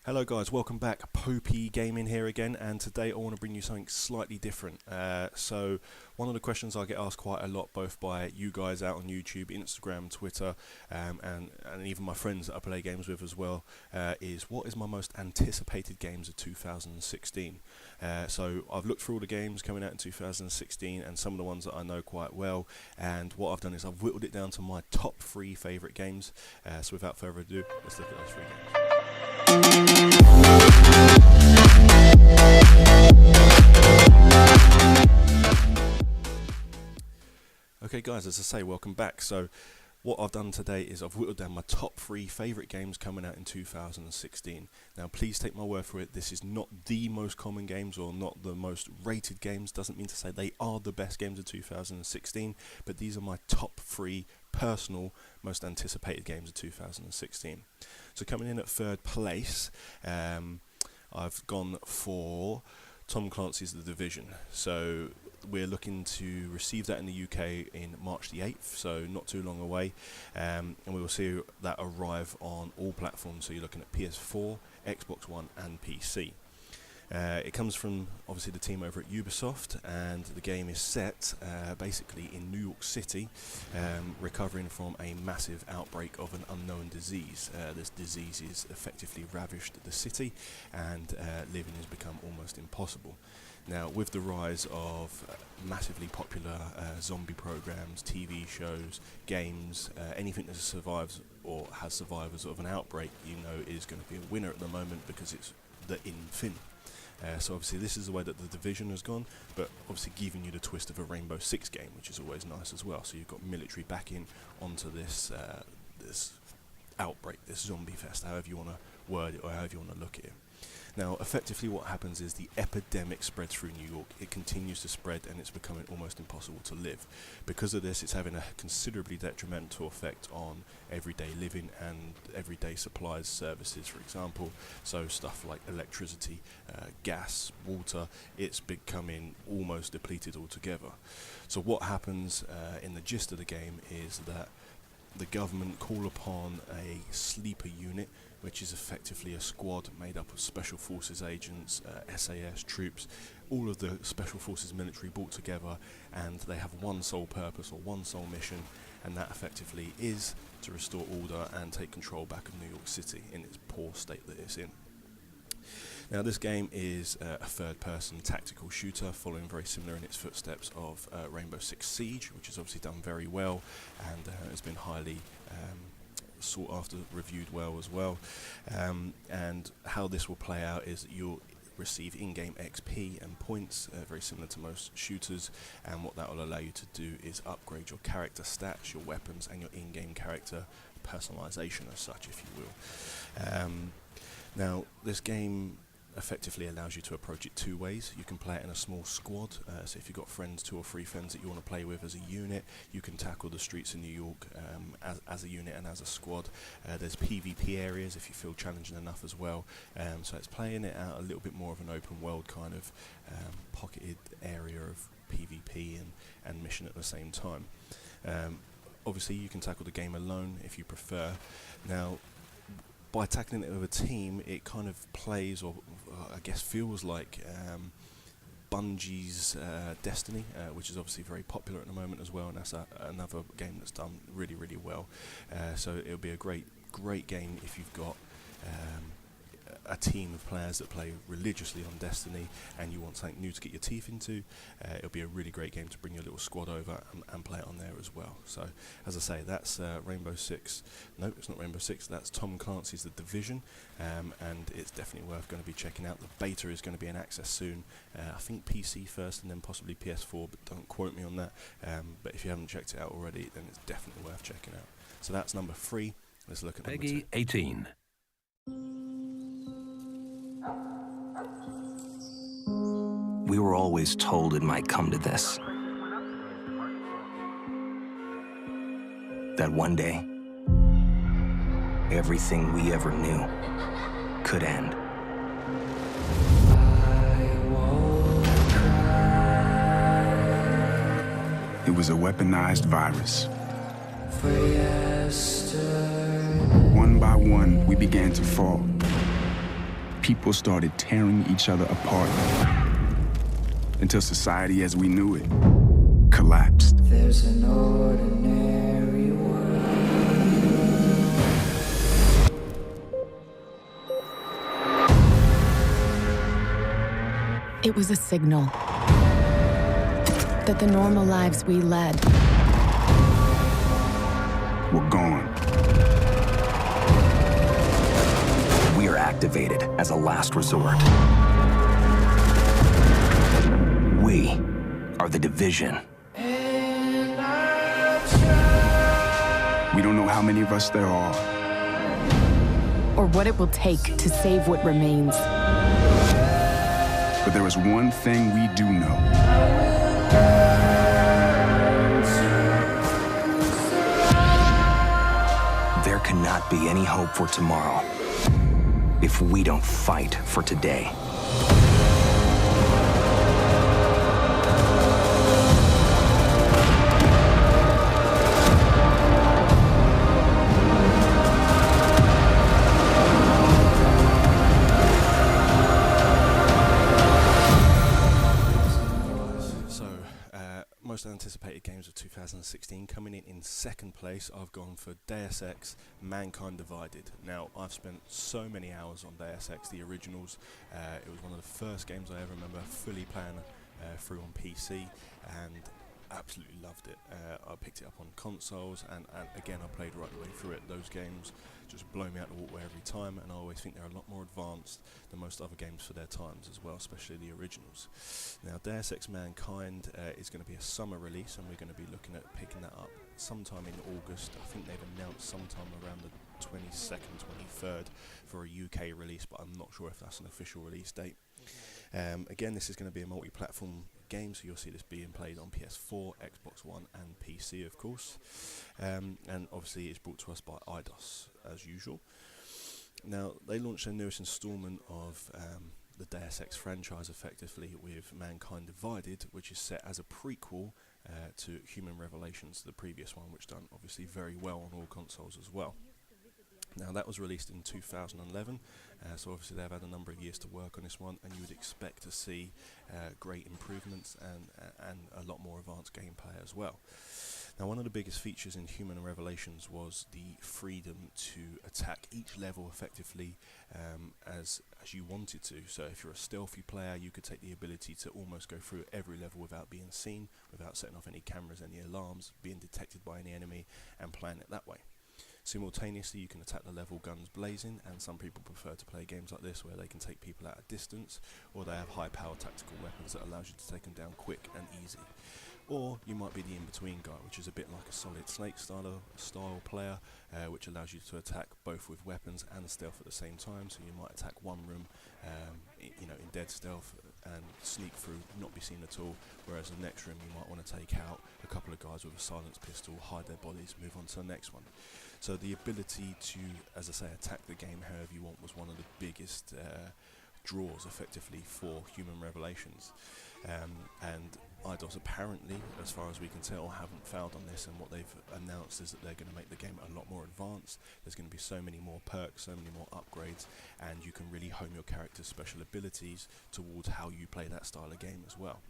Hello guys, welcome back. Poepeagaming here again, and today I want to bring you something slightly different. So one of the questions I get asked quite a lot, both by you guys out on YouTube, Instagram, Twitter, and even my friends that I play games with as well, is what is my most anticipated games of 2016? So I've looked through all the games coming out in 2016 and some of the ones that I know quite well, and what I've done is I've whittled it down to my top 3 favourite games. So without further ado, let's look at those 3 games. Okay guys, as I say, welcome back. So what I've done today is I've whittled down my top 3 favourite games coming out in 2016. Now please take my word for it, this is not the most common games or not the most rated games. Doesn't mean to say they are the best games of 2016, but these are my top 3 personal most anticipated games of 2016. So coming in at 3rd place, I've gone for Tom Clancy's The Division. So we're looking to receive that in the UK in March the 8th, so not too long away, and we will see that arrive on all platforms. So you're looking at PS4, Xbox One and PC. It comes from obviously the team over at Ubisoft, and the game is set basically in New York City, recovering from a massive outbreak of an unknown disease. This disease has effectively ravished the city, and living has become almost impossible. Now, with the rise of massively popular zombie programs, TV shows, games, anything that survives or has survivors of an outbreak, you know, is going to be a winner at the moment because it's the in-fin. So obviously this is the way that The Division has gone, but obviously giving you the twist of a Rainbow Six game, which is always nice as well. So you've got military backing onto this this outbreak, this zombie fest, however you want to word it or however you want to look at it. Now, effectively what happens is the epidemic spreads through New York. It continues to spread and it's becoming almost impossible to live. Because of this, it's having a considerably detrimental effect on everyday living and everyday supplies, services, for example. So stuff like electricity, gas, water, it's becoming almost depleted altogether. So what happens in the gist of the game is that the government call upon a sleeper unit, which is effectively a squad made up of Special Forces agents, SAS troops, all of the Special Forces military brought together, and they have one sole purpose or one sole mission, and that effectively is to restore order and take control back of New York City in its poor state that it's in. Now this game is a third-person tactical shooter, following very similar in its footsteps of Rainbow Six Siege, which has obviously done very well and has been highly sought after, reviewed well as well. And how this will play out is that you'll receive in-game XP and points, very similar to most shooters, and what that will allow you to do is upgrade your character stats, your weapons and your in-game character personalization as such, if you will. Now this game effectively allows you to approach it 2 ways. You can play it in a small squad, so if you've got friends, 2 or 3 friends that you want to play with as a unit, you can tackle the streets in New York as a unit and as a squad. There's PvP areas if you feel challenging enough as well, so it's playing it out a little bit more of an open world kind of pocketed area of PvP and mission at the same time. Obviously you can tackle the game alone if you prefer. Now, by tackling it with a team, it kind of plays, or I guess feels like Bungie's Destiny, which is obviously very popular at the moment as well, and that's another game that's done really, really well. So it'll be a great game if you've got a team of players that play religiously on Destiny and you want something new to get your teeth into. It'll be a really great game to bring your little squad over and play it on there as well. So as I say, that's Rainbow Six. No, it's not Rainbow Six, that's Tom Clancy's The Division, and it's definitely worth going to be checking out. The beta is going to be in access soon. I think PC first and then possibly PS4, but don't quote me on that. But if you haven't checked it out already, then it's definitely worth checking out. So that's number 3. Let's look at number 2. Peggy 18. We were always told it might come to this. That one day, everything we ever knew could end. It was a weaponized virus. One by one, we began to fall. people started tearing each other apart until society as we knew it collapsed. There's an ordinary world. It was a signal that the normal lives we led We're gone. We are activated as a last resort. We are the Division. We don't know how many of us there are, or what it will take to save what remains. but there is one thing we do know. There cannot be any hope for tomorrow if we don't fight for today. Most anticipated games of 2016, coming in second place, I've gone for Deus Ex Mankind Divided. Now, I've spent so many hours on Deus Ex, the originals. It was one of the first games I ever remember fully playing through on PC, and absolutely loved it. I picked it up on consoles, and again I played right the way through it. Those games just blow me out the water every time, and I always think they're a lot more advanced than most other games for their times as well, especially the originals. Now, Deus Ex Mankind is going to be a summer release, and we're going to be looking at picking that up sometime in August. I think they've announced sometime around the 22nd, 23rd for a UK release, but I'm not sure if that's an official release date. Again, this is going to be a multi-platform game, so you'll see this being played on PS4, Xbox One and PC, of course. And obviously it's brought to us by Eidos, as usual. Now, they launched their newest instalment of the Deus Ex franchise, effectively, with Mankind Divided, which is set as a prequel to Human Revelations, the previous one, which done obviously very well on all consoles as well. Now, that was released in 2011, so obviously they've had a number of years to work on this one, and you would expect to see great improvements and a lot more advanced gameplay as well. Now, one of the biggest features in Human Revelations was the freedom to attack each level effectively as you wanted to. So if you're a stealthy player, you could take the ability to almost go through every level without being seen, without setting off any cameras, any alarms, being detected by any enemy, and playing it that way. Simultaneously, you can attack the level guns blazing, and some people prefer to play games like this where they can take people at a distance, or they have high-powered tactical weapons that allows you to take them down quick and easy. Or you might be the in-between guy, which is a bit like a Solid Snake style player, which allows you to attack both with weapons and stealth at the same time. So you might attack one room, in dead stealth, and sneak through, not be seen at all. Whereas the next room, you might want to take out a couple of guys with a silenced pistol, hide their bodies, move on to the next one. So the ability to, as I say, attack the game however you want was one of the biggest draws, effectively, for Human Revelations. And Eidos apparently, as far as we can tell, haven't fouled on this, and what they've announced is that they're going to make the game a lot more advanced. There's going to be so many more perks, so many more upgrades, and you can really hone your character's special abilities towards how you play that style of game as well.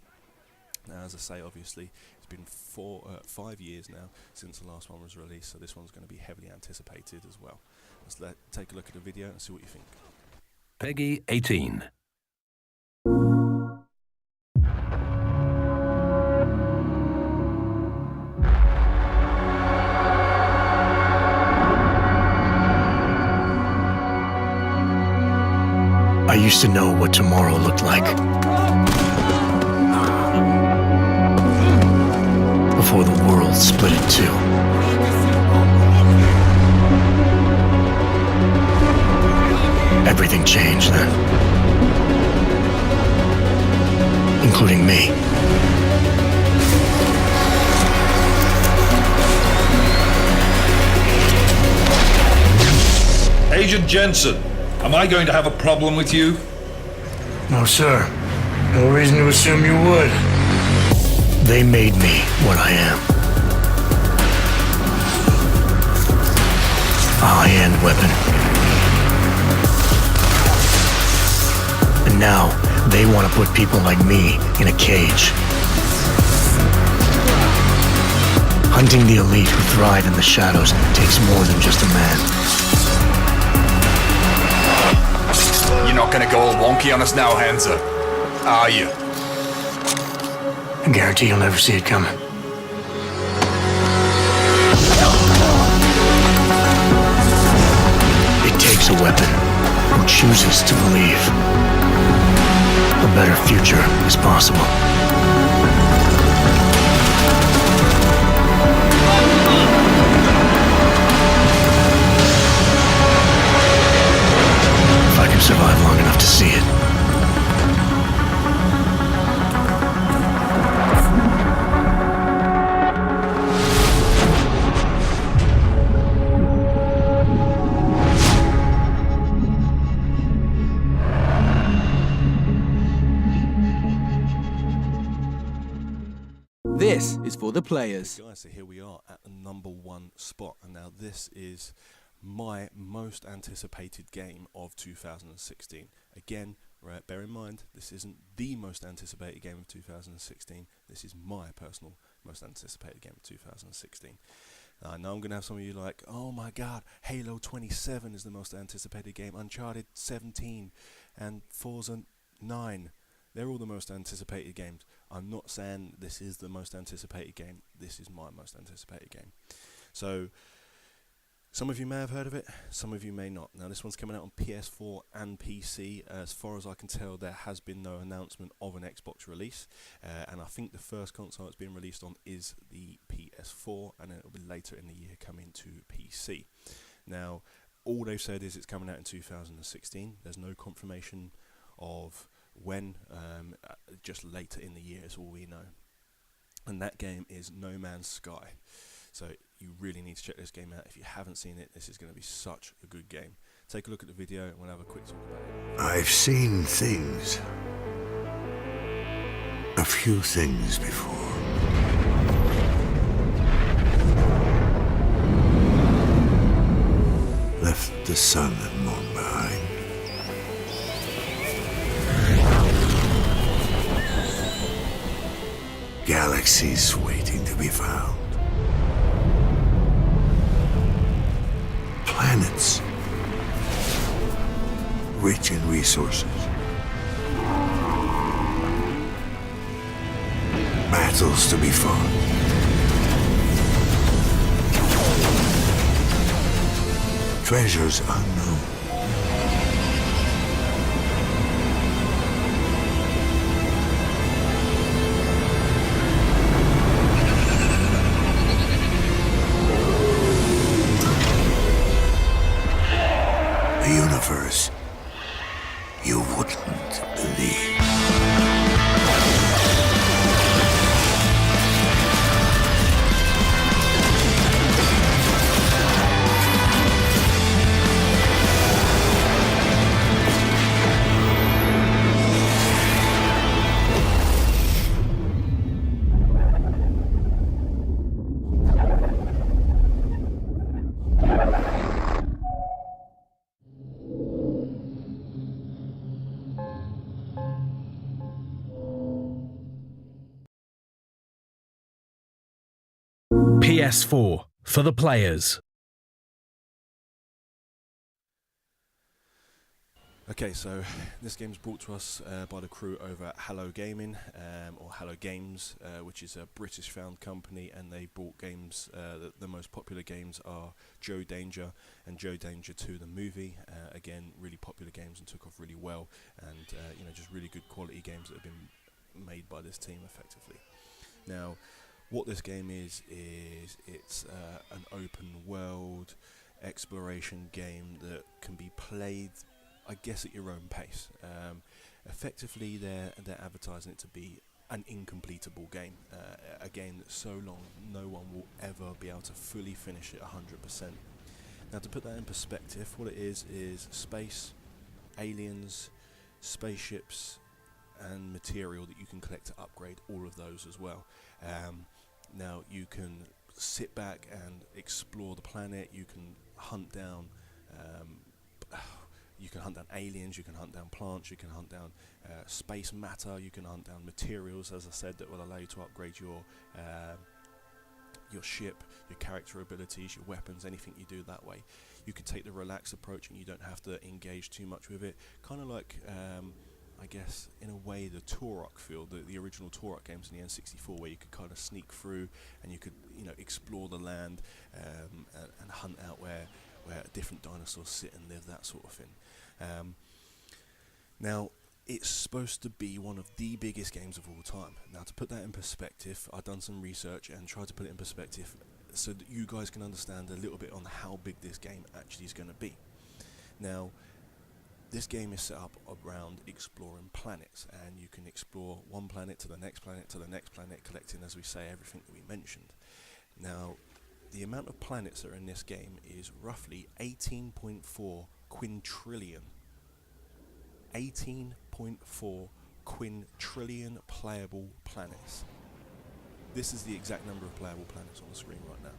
Now, as I say, obviously, it's been 5 years now since the last one was released, so this one's going to be heavily anticipated as well. Let's take a look at the video and see what you think. Peggy 18. I used to know what tomorrow looked like. Before the world split in two. Everything changed then. Including me. Agent Jensen, am I going to have a problem with you? No, sir. No reason to assume you would. They made me what I am. A high-end weapon. now, they want to put people like me in a cage. Hunting the elite who thrive in the shadows takes more than just a man. You're not gonna go all wonky on us now, Hansa, are you? I guarantee you'll never see it coming. It takes a weapon who chooses to believe a better future is possible. If I can survive long enough to see it. This is for the players. Guys, so here we are at the #1 spot, and now this is my most anticipated game of 2016. Again, right, bear in mind, this isn't the most anticipated game of 2016. This is my personal most anticipated game of 2016. I know I'm going to have some of you like, oh my god, Halo 27 is the most anticipated game, Uncharted 17 and Forza 9. They're all the most anticipated games. I'm not saying this is the most anticipated game. This is my most anticipated game. So, some of you may have heard of it, some of you may not. Now, this one's coming out on PS4 and PC. As far as I can tell, there has been no announcement of an Xbox release. And I think the first console it's been released on is the PS4, and then it'll be later in the year coming to PC. Now, all they've said is it's coming out in 2016. There's no confirmation of when, just later in the year is all we know. And that game is No Man's Sky. So you really need to check this game out. If you haven't seen it, this is going to be such a good game. Take a look at the video and we'll have a quick talk about it. I've seen things. A few things before. Left the sun and moon behind. Galaxies waiting to be found. Planets rich in resources. Battles to be fought. Treasures unknown. A universe you wouldn't believe. PS4 for the players. Okay, so this game is brought to us by the crew over at Hello Gaming, or Hello Games, which is a British-found company, and they brought games. The most popular games are Joe Danger and Joe Danger 2, the movie. Again, really popular games and took off really well, and just really good quality games that have been made by this team effectively. Now, what this game is it's an open world exploration game that can be played, I guess, at your own pace. Effectively, they're advertising it to be an incompletable game, a game that's so long no one will ever be able to fully finish it 100%. Now, to put that in perspective, what it is space, aliens, spaceships, and material that you can collect to upgrade all of those as well. Now, you can sit back and explore the planet. You can hunt down You can hunt down aliens, you can hunt down plants, you can hunt down space matter, you can hunt down materials, as I said, that will allow you to upgrade your ship, your character abilities, your weapons, anything you do that way. You can take the relaxed approach and you don't have to engage too much with it. Kind of like, I guess, in a way, the Turok feel, the original Turok games in the N64, where you could kind of sneak through and you could, you know, explore the land and hunt out where different dinosaurs sit and live, that sort of thing. Now, it's supposed to be one of the biggest games of all time. Now, to put that in perspective, I've done some research and tried to put it in perspective so that you guys can understand a little bit on how big this game actually is going to be. Now, this game is set up around exploring planets, and you can explore one planet to the next planet to the next planet, collecting, as we say, everything that we mentioned. Now, the amount of planets that are in this game is roughly 18.4 quintillion. 18.4 quintillion playable planets. This is the exact number of playable planets on the screen right now.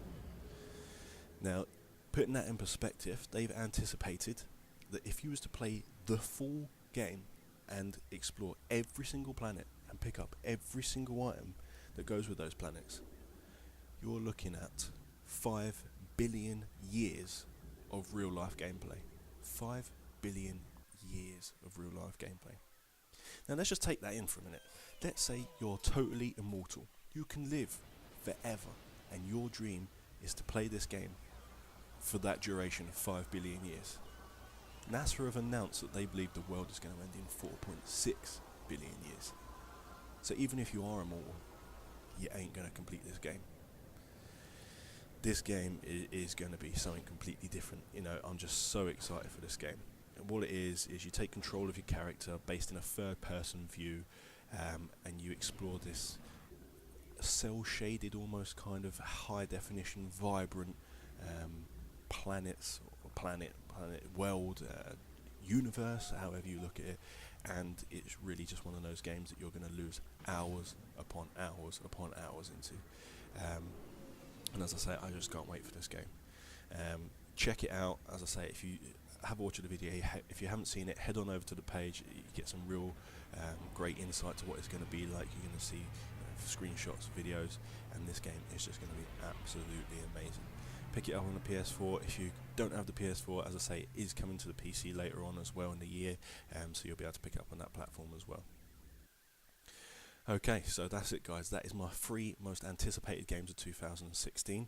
Now, putting that in perspective, they've anticipated that if you was to play the full game and explore every single planet and pick up every single item that goes with those planets, you're looking at 5 billion years of real life gameplay. 5 billion years of real life gameplay. Now let's just take that in for a minute. Let's say you're totally immortal. You can live forever, and your dream is to play this game for that duration of 5 billion years. NASA have announced that they believe the world is going to end in 4.6 billion years. So even if you are immortal, you ain't going to complete this game. This game is going to be something completely different. You know, I'm just so excited for this game. And what it is you take control of your character based in a third-person view, and you explore this cel-shaded, almost kind of high-definition, vibrant planet, world, universe, however you look at it. And it's really just one of those games that you're going to lose hours upon hours upon hours into. And as I say, I just can't wait for this game. Check it out. As I say, if you have watched the video, if you haven't seen it, head on over to the page. You get some real great insight to what it's going to be like. You're going to see screenshots, videos, and this game is just going to be absolutely amazing. Pick it up on the PS4. If you don't have the PS4, as I say, it is coming to the PC later on as well in the year, so you'll be able to pick it up on that platform as well. Okay, so that's it, guys. That is my 3 most anticipated games of 2016.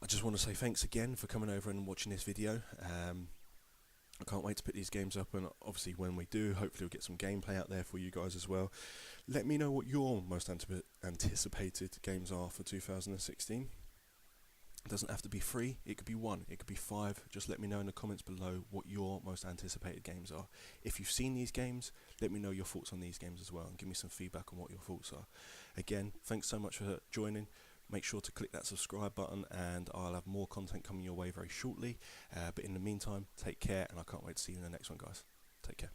I just want to say thanks again for coming over and watching this video. I can't wait to put these games up, and obviously when we do, hopefully we'll get some gameplay out there for you guys as well. Let me know what your most anticipated games are for 2016. It doesn't have to be 3, it could be 1, it could be 5. Just let me know in the comments below what your most anticipated games are. If you've seen these games, let me know your thoughts on these games as well, and give me some feedback on what your thoughts are. Again, thanks so much for joining. Make sure to click that subscribe button, and I'll have more content coming your way very shortly. But in the meantime, take care, and I can't wait to see you in the next one, guys. Take care.